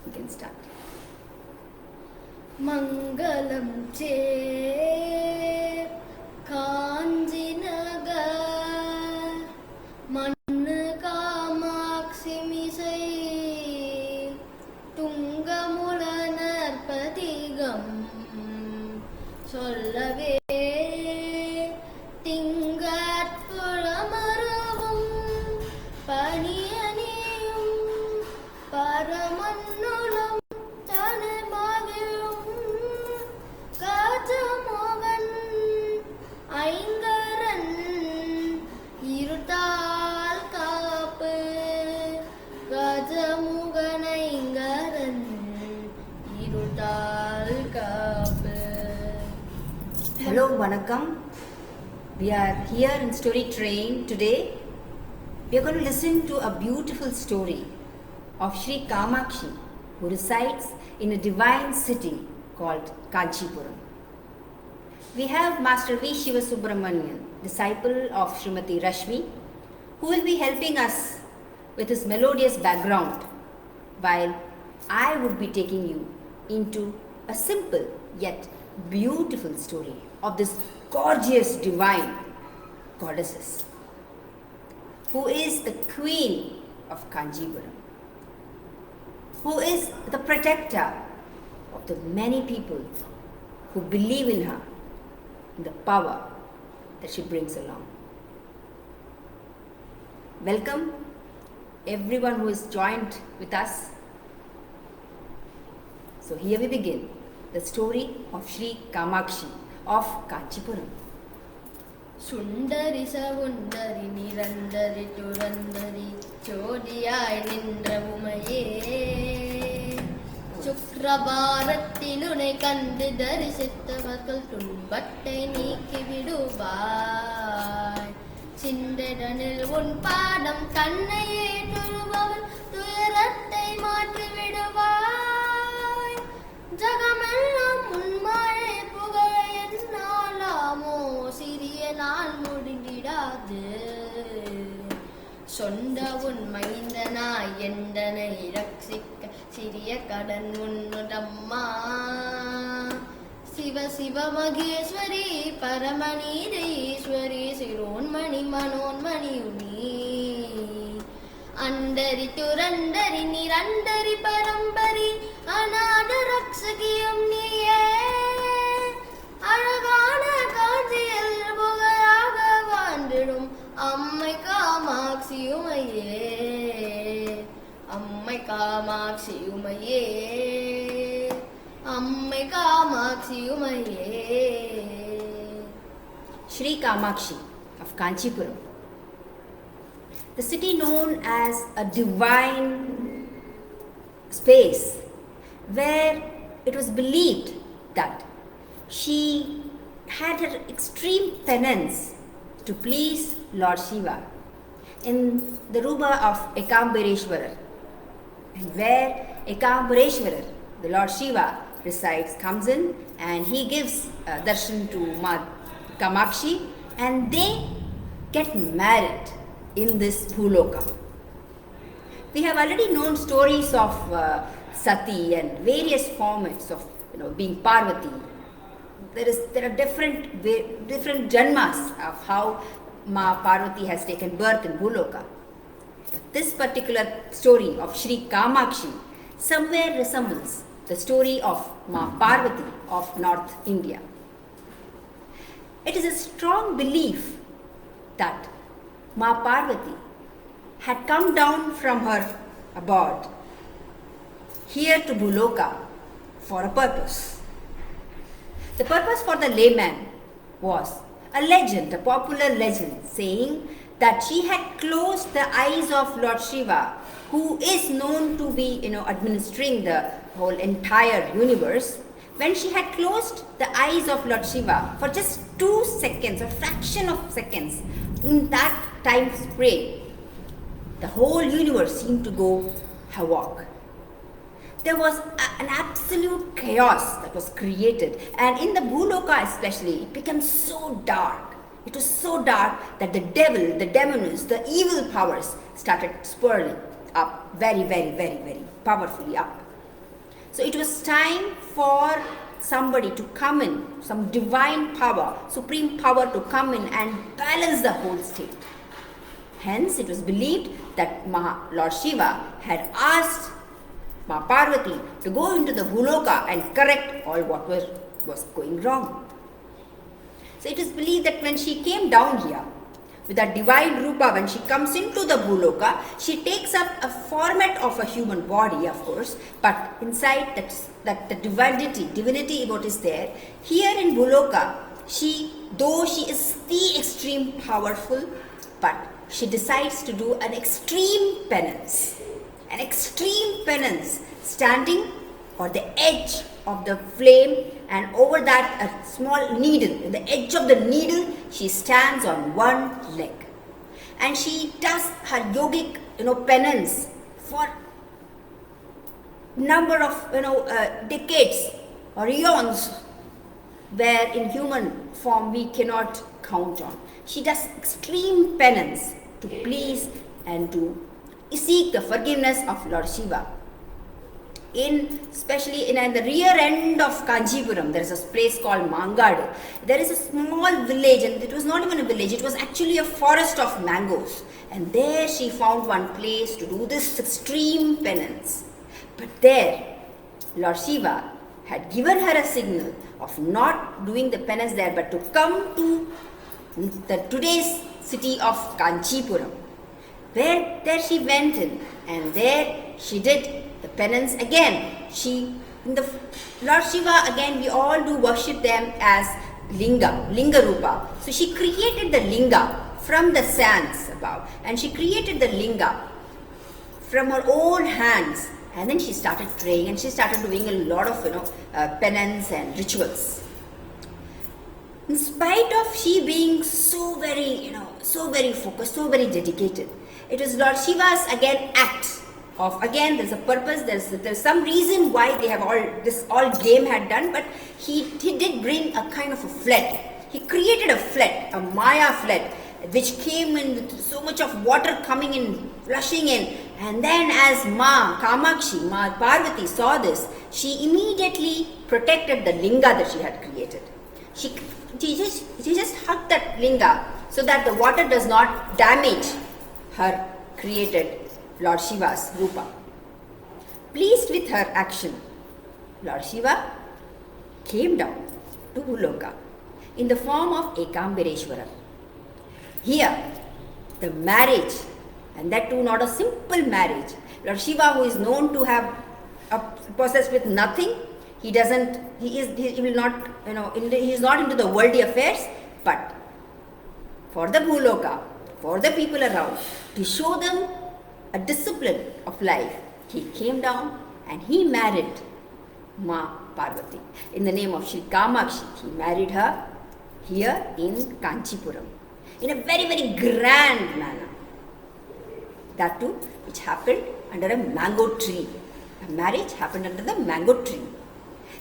We can start. Mangalam che Kanjinagar Mannu Kamakshi misai Tungamulanar சொல்லவே திங்கட்புறமரவும் பணியணியும் பரமன்னுலம் தனமகிழும் கஜமோகன் ஐங்கரன் இருட்டால் காப்பு கஜமுகன் ஐங்கரன் இருட்டால் காப்பு. Hello, Vanakkam. We are here in Story Train today. We are going to listen to a beautiful story of Sri Kamakshi, who resides in a divine city called Kanchipuram. We have Master V.Shiva Subramanian, disciple of Srimati Rashmi, who will be helping us with his melodious background, while I would be taking you into a simple yet beautiful story of this gorgeous divine goddesses, who is the queen of Kanchipuram, who is the protector of the many people who believe in her, in the power that she brings along. Welcome everyone who has joined with us. So here we begin the story of Sri Kamakshi of Kanchipuram. சுண்டரி சவுண்டரி நிரந்தரி துரந்தரி சோதியாய் நின்ற உமையே சுக்ரபாரத்தில் உனை கண்டு தரிசித்தவர்கள் துன்பத்தை நீக்கி விடுவாய். சிந்தனில் உன் பாடம் கண்ணையே துருபவன் துயரத்தை மாற்றி விடுவாய். ஜகமெல்லாம் உன்மாயை புகழ என்னாலாமோ சிறிய நாள் முடிந்திடாது. சொந்த உன் மைந்தனாய் எந்தனை ரட்சிக்க சிறிய கடன் உன்னுடம்மா. சிவ சிவ மகேஸ்வரி பரமநீதீஸ்வரி சிரோன்மணி மனோன்மணி உனி. அண்டரி துரண்டரி நிரண்டரி பரம்பரி அநாத ரக்ஷகியும் நீயே. அழகான காஞ்சியில் புகழாக வாழ்ந்திடும் அம்மை காமாட்சி உமையே. அம்மை காமாட்சி உமையே. அம்மை காமாட்சி உமையே. Sri Kamakshi of Kanchipuram, the city known as a divine space where it was believed that she had her extreme penance to please Lord Shiva in the Rupa of Ekambareshwarar, and where Ekambareshwarar, the Lord Shiva, resides, comes in and he gives darshan to Ma Kamakshi, and they get married in this Bhuloka. We have already known stories of Sati and various formats of being Parvati. There are different janmas of how Ma Parvati has taken birth in Bhuloka. But this particular story of Sri Kamakshi somewhere resembles the story of Ma Parvati of North India. It is a strong belief that Ma Parvati had come down from her abode here to Bhuloka for a purpose. The purpose for the layman was a legend, a popular legend, saying that she had closed the eyes of Lord Shiva, who is known to be, administering the whole entire universe. When she had closed the eyes of Lord Shiva for just 2 seconds, a fraction of seconds, in that time frame, the whole universe seemed to go havoc. There was an absolute chaos that was created, and in the Bhuloka especially, it became so dark. It was so dark that the devil, the demons, the evil powers started swirling up very, very, very, very powerfully up. So it was time for somebody to come in, some divine power, supreme power to come in and balance the whole state. Hence, it was believed that Lord Shiva had asked Ma Parvati to go into the Bhuloka and correct all what was going wrong. So it is believed that when she came down here, with that divine Rupa, when she comes into the Bhuloka, she takes up a format of a human body, of course, but inside that the divinity what is there, here in Bhuloka, though she is the extreme powerful, but she decides to do an extreme penance, standing on the edge of the flame, and over that a small needle. In the edge of the needle, she stands on one leg, and she does her yogic, penance for number of decades or eons, where in human form we cannot count on. She does extreme penance to please and to seek the forgiveness of Lord Shiva. Especially in the rear end of Kanchipuram, there is a place called Mangadu. There is a small village, and it was not even a village, it was actually a forest of mangoes. And there she found one place to do this extreme penance. But there, Lord Shiva had given her a signal of not doing the penance there, but to come to today's city of Kanchipuram. There she went in, and there she did the penance again. Lord Shiva, again, we all do worship them as Linga Rupa. So she created the Linga from the sands above, and she created the Linga from her own hands, and then she started praying, and she started doing a lot of penance and rituals. In spite of she being so very focused, so very dedicated, it was Lord Shiva's act of, there's a purpose, there's some reason why they have all game had done, but he did bring a kind of a flood. He created a flood, a Maya flood, which came in with so much of water coming in, rushing in, and then as Ma Parvati saw this, she immediately protected the linga that she had created. She just hugged that linga so that the water does not damage her created Lord Shiva's Rupa. Pleased with her action, Lord Shiva came down to Bhuloka in the form of Ekambereshwara. Here, the marriage, and that too not a simple marriage. Lord Shiva, who is known to have possessed with nothing, he is not into the worldly affairs, but for the Bhuloka, for the people around, to show them a discipline of life, he came down and he married Ma Parvati. In the name of Sri Kamakshi, he married her here in Kanchipuram in a very, very grand manner. That too, which happened under a mango tree. A marriage happened under the mango tree.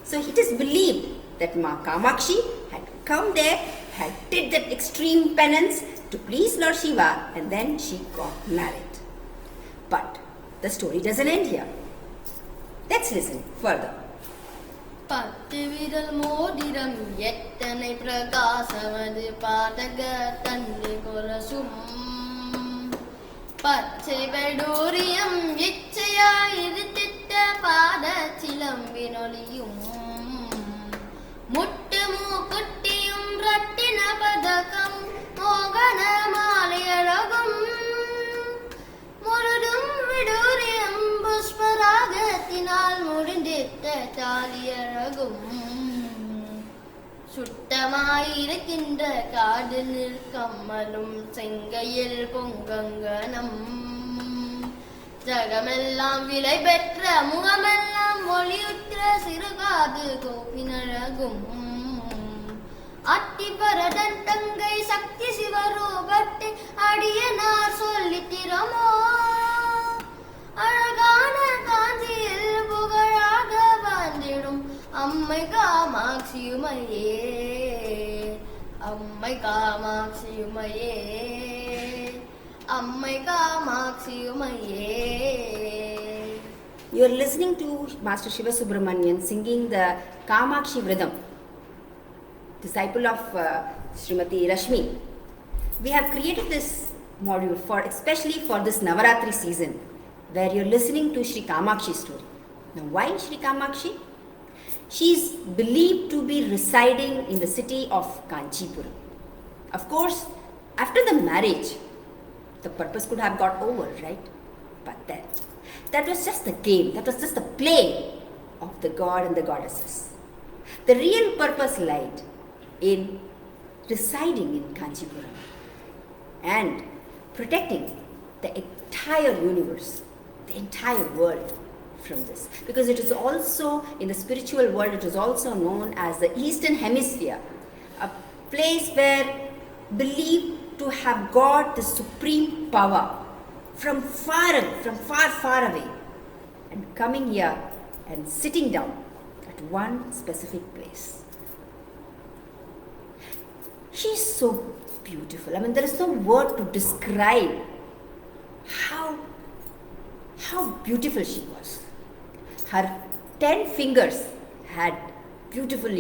So it is believed that Ma Kamakshi had come there, had did that extreme penance to please Lord Shiva, and then she got married. But the story doesn't end here. Let's listen further. பத்துவிரல் மோதிரம் எத்தனை பிரகாசமது பாதக தன்னை கொலசும் பச்சை வைடூரியம் இச்சையாயிருத்திட்ட பாத சிலம்பினொலியும் முட்டு மூக்குட்டியும் ரத்தின பதகம் மோகன மாலையழகும் முழுதும் விடூரியம் புஷ்பராகத்தினால் முடிந்திட்ட தாலியழகும் சுட்டமாயிருக்கின்ற காடு நிற்கம்மலும் செங்கையில் பொங்கங்கனம் ஜகமெல்லாம் விலை பெற்ற முகமெல்லாம் ஒளியுற்ற சிறுகாது கோப்பினழகும் அத்திபரதன் தங்கை சக்தி சிவரூபத்தை அடியனார் சொல்லித்திரமோ அழகான காஞ்சியில் புகழாக வாழ்ந்திடும் அம்மை காமாட்சியுமையே அம்மை காமாட்சியுமையே அம்மை காமாட்சியுமையே. You are listening to Master Shiva Subramanian singing the Kamakshi Vritham, disciple of Srimati Rashmi. We have created this module especially for this Navaratri season, where you're listening to Sri Kamakshi's story. Now, why Sri Kamakshi? She is believed to be residing in the city of Kanchipuram. Of course, after the marriage, the purpose could have got over, right? But then, that was just the game, that was just the play of the god and the goddesses. The real purpose lied in residing in Kanchipuram and protecting the entire universe, the entire world from this. Because it is also, in the spiritual world, it is also known as the Eastern Hemisphere, a place where believed to have got the supreme power from far, far away, and coming here and sitting down at one specific place. She's so beautiful. I mean, there is no word to describe how beautiful she was. Her 10 fingers had beautiful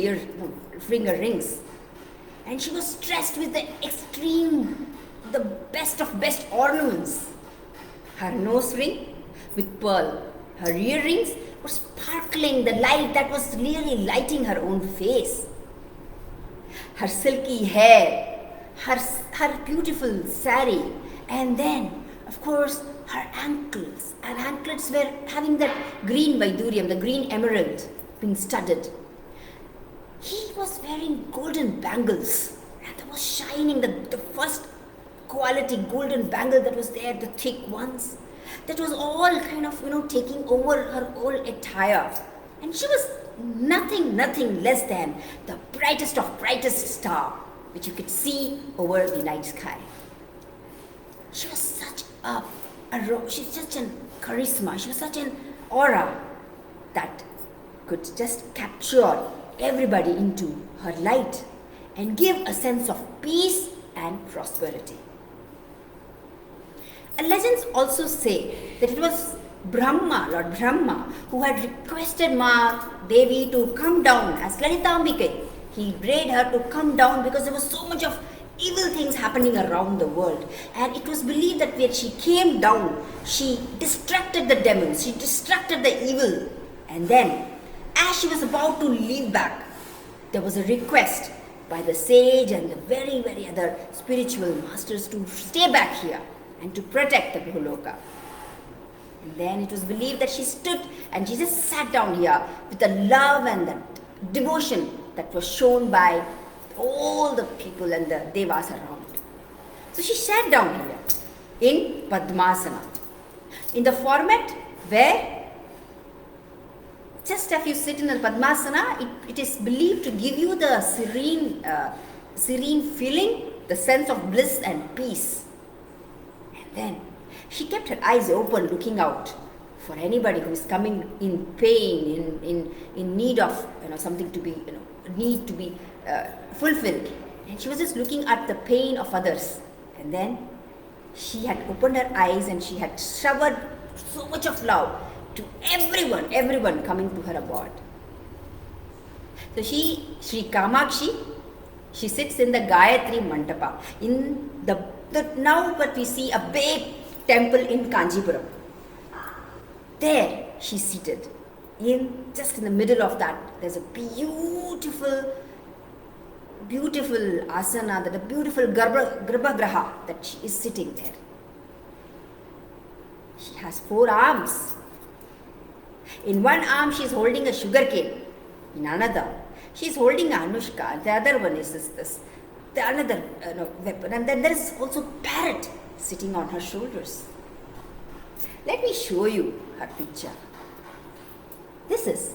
finger rings, and she was dressed with the best of best ornaments. Her nose ring with pearl, her earrings were sparkling, the light that was really lighting her own face. Her silky hair, her beautiful sari, and then, of course, her ankles. Her anklets were having that green Vaidurium, the green emerald, being studded. He was wearing golden bangles, and that was shining, the first quality golden bangle that was there, the thick ones. That was all kind of, taking over her whole attire. And she was nothing less than the brightest of brightest star, which you could see over the night sky. She was such she's such a charisma, she was such an aura that could just capture everybody into her light and give a sense of peace and prosperity. And legends also say that it was Lord Brahma, who had requested Ma Devi to come down as Lalitambike. He prayed her to come down because there was so much of evil things happening around the world. And it was believed that when she came down, she distracted the demons, she distracted the evil. And then, as she was about to leave back, there was a request by the sage and the very, very other spiritual masters to stay back here and to protect the Goloka. And then it was believed that she stood and she just sat down here with the love and the devotion that was shown by all the people and the devas around. So she sat down here in Padmasana, in the format where just if you sit in a Padmasana, it is believed to give you the serene feeling, the sense of bliss and peace. And then she kept her eyes open, looking out for anybody who is coming in pain, in need of something to be need to be fulfilled. And she was just looking at the pain of others. And then she had opened her eyes and she had showered so much of love to everyone coming to her abode. So Sri Kamakshi, she sits in the Gayatri Mandapa. In now what we see a big temple in Kanchipuram. There she's seated. Just in the middle of that, there's a beautiful asana, that a beautiful Garbhagraha that she is sitting there. She has 4 arms. In one arm she is holding a sugar cane. In another, she is holding a Anushka. The other one is the another weapon. And then there is also parrot sitting on her shoulders. Let me show you her picture. This is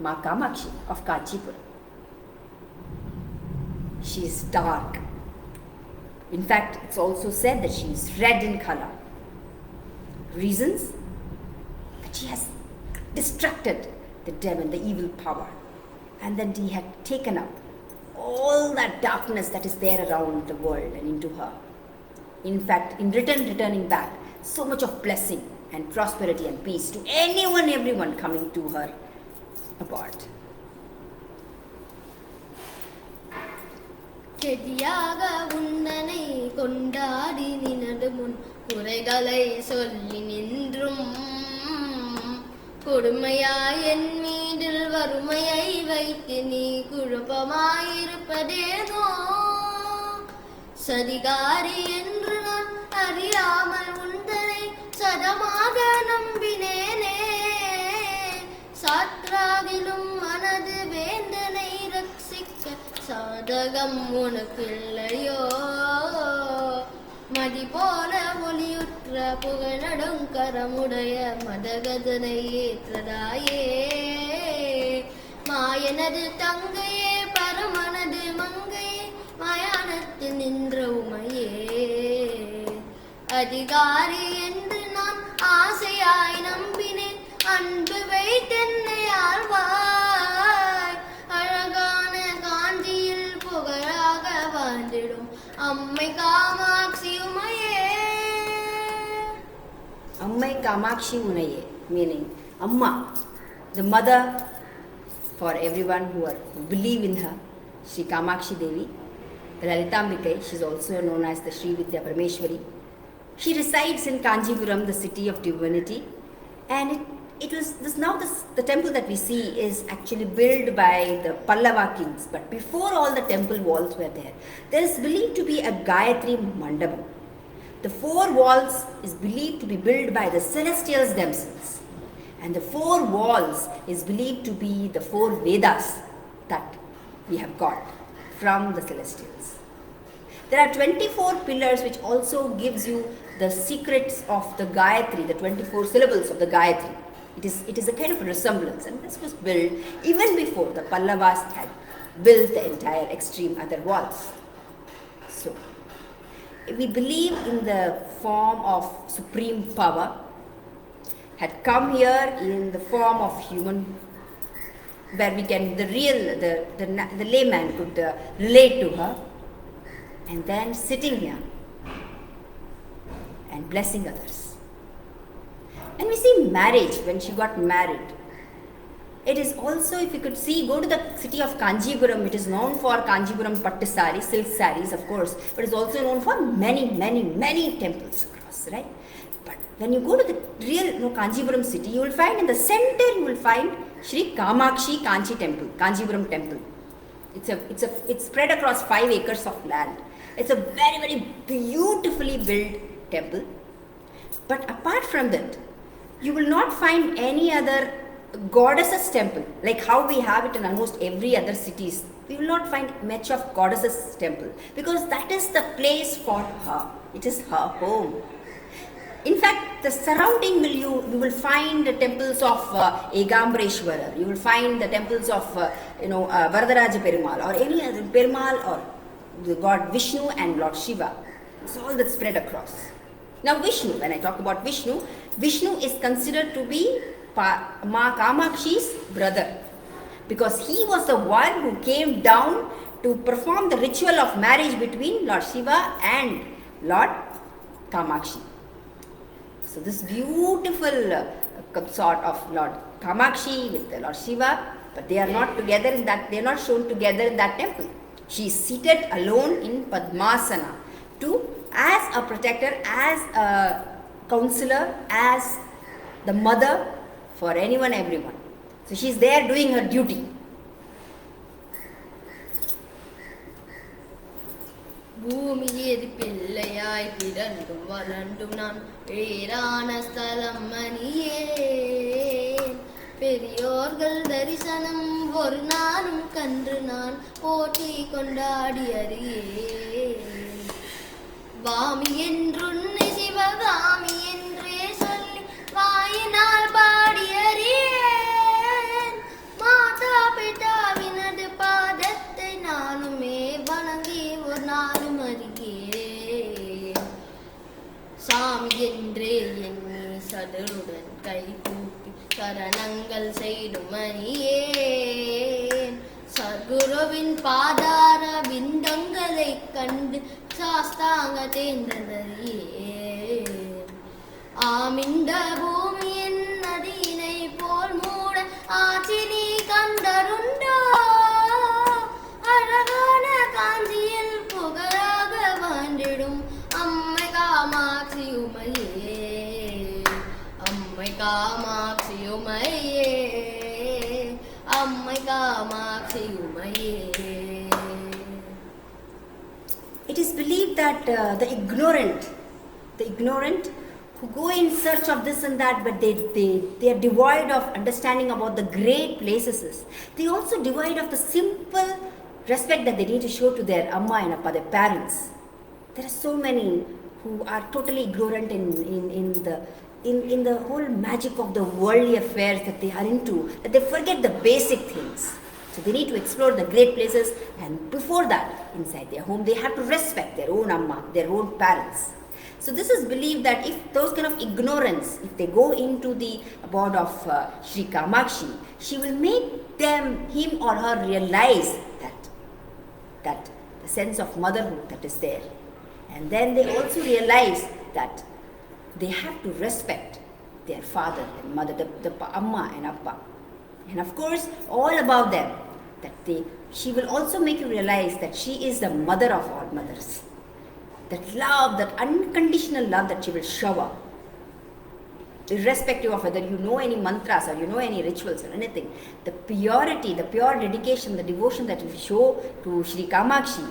Ma Kamakshi of Kanchipuram. She is dark. In fact, it's also said that she is red in color. Reasons? That she has distracted the demon, the evil power, and then he had taken up all that darkness that is there around the world and into her. In fact, in returning back, so much of blessing and prosperity and peace to anyone, everyone coming to her abode. கெதியாக உன்னனை கொண்டாடி நினது முன் குறைகளை சொல்லி நின்றும் கொடுமையாய் என் மீதில் வறுமையை வைத்து நீ குழப்பமாயிருப்பதேதோ சதிகாரி என்று நான் அறியாமல் உந்தனை சதமாக நம்பினேனே சாத்ராகிலும் மனது வேந்தனை ரட்சிக்க சாதகம் உனக்கில்லையோ மதி போல ஒளியுற்ற புகழடுங்கரமுடைய மதகதனை ஏற்றதாயே மாயனது தங்கையே பரமனது மங்கையே மயானத்து நின்ற உமையே அதிகாரி என்று நான் ஆசையாய் நம்பினேன் அன்பு வைத்தென்னை ஆழ்வாய் அழகான காஞ்சியில் புகழாக வாழ்ந்திடும் அம்மை காமாட்சி உமையே. Ammai Kamakshi Unaye, meaning Amma, the mother for everyone who believe in her, Sri Kamakshi Devi, the Lalitambike. She is also known as the Sri Vidya Parameshwari. She resides in Kanchipuram, the city of divinity, and the temple that we see is actually built by the Pallava kings. But before all the temple walls were there is believed to be a Gayatri Mandapam. The 4 walls is believed to be built by the celestials themselves, and the 4 walls is believed to be the 4 Vedas that we have got from the celestials. There are 24 pillars which also gives you the secrets of the Gayatri, the 24 syllables of the Gayatri. It is a kind of a resemblance, and this was built even before the Pallavas had built the entire extreme other walls. So, we believe in the form of supreme power had come here in the form of human, where we can the layman could relate to her, and then sitting here and blessing others. And we see marriage, when she got married. It is also, if you could see, go to the city of Kanchipuram. It is known for Kanchipuram Pattu sarees, silk sarees, of course, but it is also known for many, many, many temples across, right? But when you go to the real Kanchipuram city, you will find in the center, you will find Sri Kamakshi Kanchipuram temple. It's spread across 5 acres of land. It's a very, very beautifully built temple. But apart from that, you will not find any other goddesses temple, like how we have it in almost every other cities. We will not find much of goddesses temple, because that is the place for her. It is her home. In fact, the surrounding you will find the temples of Egambreshwara. You will find the temples of Varadaraja Perumal, or any other Perumal, or the god Vishnu and Lord Shiva. It's all that spread across. Now Vishnu, when I talk about Vishnu is considered to be Ma Kamakshi's brother, because he was the one who came down to perform the ritual of marriage between Lord Shiva and Lord Kamakshi. So this beautiful consort of Lord Kamakshi with the Lord Shiva, but they are not together in that, they are not shown together in that temple. She is seated alone in Padmasana as a protector, as a counselor, as the mother for anyone, everyone. So she is there doing her duty. பூமியில் பிள்ளையாய் பிறந்தும் வளர்ந்தும் நான் பேரான ஸ்தலம் மணியேன் பெரியோர்கள் தரிசனம் ஒரு நாளும் கன்று நான் போட்டி கொண்டாடி அறியேன் வாமி என்றுன்னை சிவகாமி என்றே சொல்லி வாயினால் பாடி அறியேன் மாதா பிதாவினது பாதத்தை நானுமே வணங்கி ஒரு நாளும் அறியேன் சாமி என்றே எண்ணி சதருடன் கை கூப்பி சரணங்கள் செய்டும் அறியேன் சர்க்குருவின் பாதார பிந்தங்களை கண்டு சாஸ்தாங்க தேர்ந்தறியேன் ஆமிந்த பூமியின் நதியினை போல் மூட ஆட்சி நீ கண்டருண்டோ அழகான காஞ்சியில் புகழாக வாழ்ந்திடும் அம்மை காமாட்சி உமையே அம்மை காமாட்சி உமையே அம்மை காமாட்சி உமையே. It is believed that the ignorant who go in search of this and that, but they are devoid of understanding about the great places. They also devoid of the simple respect that they need to show to their amma and appa, their parents. There are so many who are totally ignorant in the whole magic of the worldly affairs that they are into, that they forget the basic things. So they need to explore the great places, and before that, inside their home, they have to respect their own amma, their own parents. So this is believed that if those kind of ignorance, if they go into the abode of Sri Kamakshi, she will make him or her realize that the sense of motherhood that is there. And then they also realize that they have to respect their father and mother, the amma and appa. And of course, all above them, she will also make you realize that she is the mother of all mothers. That love, that unconditional love that she will shower, irrespective of whether you know any mantras or you know any rituals or anything. The purity, the pure dedication, the devotion that you show to Sri Kamakshi,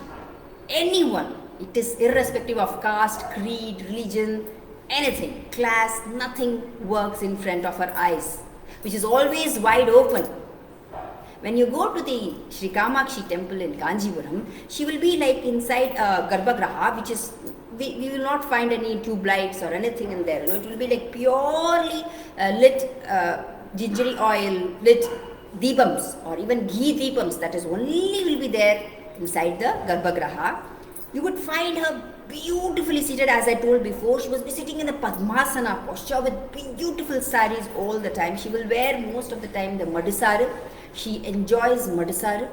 anyone, it is irrespective of caste, creed, religion, anything, class, nothing works in front of her eyes, which is always wide open. When you go to the Sri Kamakshi temple in Kanchipuram, she will be like inside a Garbhagraha, which is, we will not find any tube lights or anything in there. It will be like purely lit gingery oil, lit deepams or even ghee deepams, that is only will be there inside the Garbhagraha. You would find her beautifully seated, as I told before. She was sitting in the Padmasana posture with beautiful saris all the time. She will wear most of the time the Madisari. She enjoys Madisari.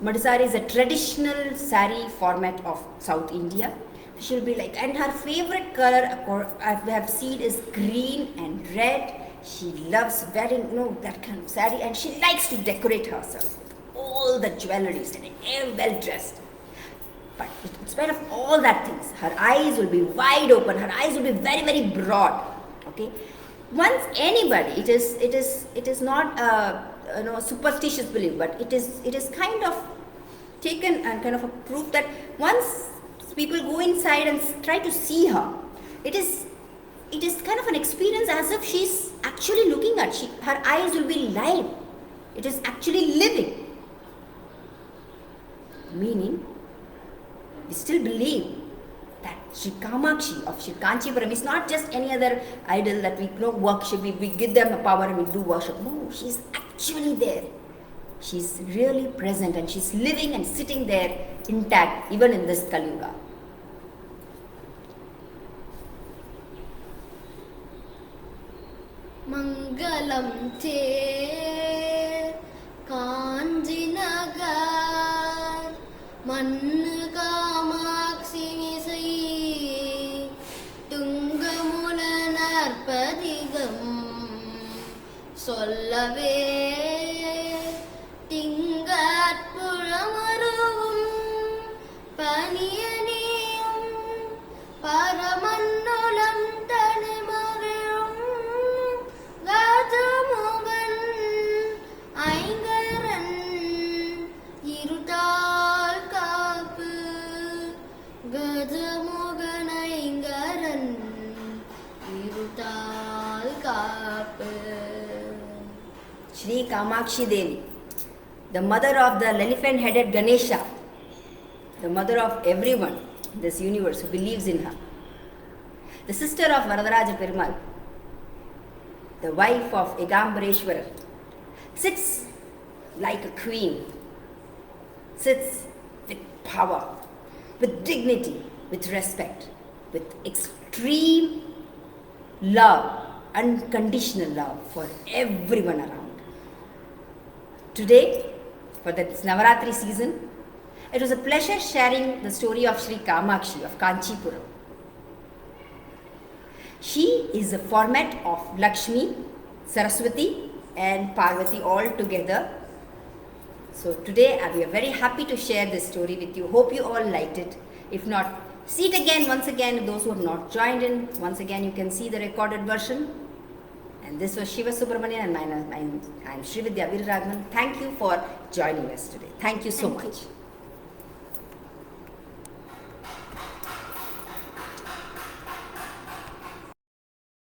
Madisari is a traditional sari format of South India. She will be like, and her favorite color I have seen is green and red. She loves wearing that kind of sari, and she likes to decorate herself with all the jewelries and well dressed. But in spite of all that things, her eyes will be wide open. Her eyes will be very, very broad. Okay. Once anybody, it is not a superstitious belief, but it is kind of taken and kind of a proof that once people go inside and try to see her, it is kind of an experience as if she's actually looking at. Her eyes will be live. It is actually living. Meaning, we still believe that Sri Kamakshi of Sri Kanchipuram is not just any other idol that we worship, we give them a power and we do worship. No, she's actually there. She's really present and she's living and sitting there intact even in this Kali Yuga. Mangalam te Kanji Nagar Mannu Kamakshi Misai Tungamula Narpadigam Sollave Tingat Puramarum Paniyaniyum Paramannulam Tanimagirum Gatamugan Aingaran Irutal Kapu Gatamugan Aingaran Irutal Kapu. Sri Kamakshi Devi, the mother of the elephant-headed Ganesha, the mother of everyone in this universe who believes in her, the sister of Varadaraja Perumal, the wife of Egambareshwarar, sits like a queen, sits with power, with dignity, with respect, with extreme love, unconditional love for everyone around. Today, for this Navaratri season, it was a pleasure sharing the story of Sri Kamakshi of Kanchipuram. She is a format of Lakshmi, Saraswati and Parvati all together. So today we are very happy to share this story with you. Hope you all liked it. If not, see it again once again. Those who have not joined in, once again you can see the recorded version. And this was Shiva Subramanian and I'm Sri Vidya Viragman. Thank you for joining us today. Thank you so much.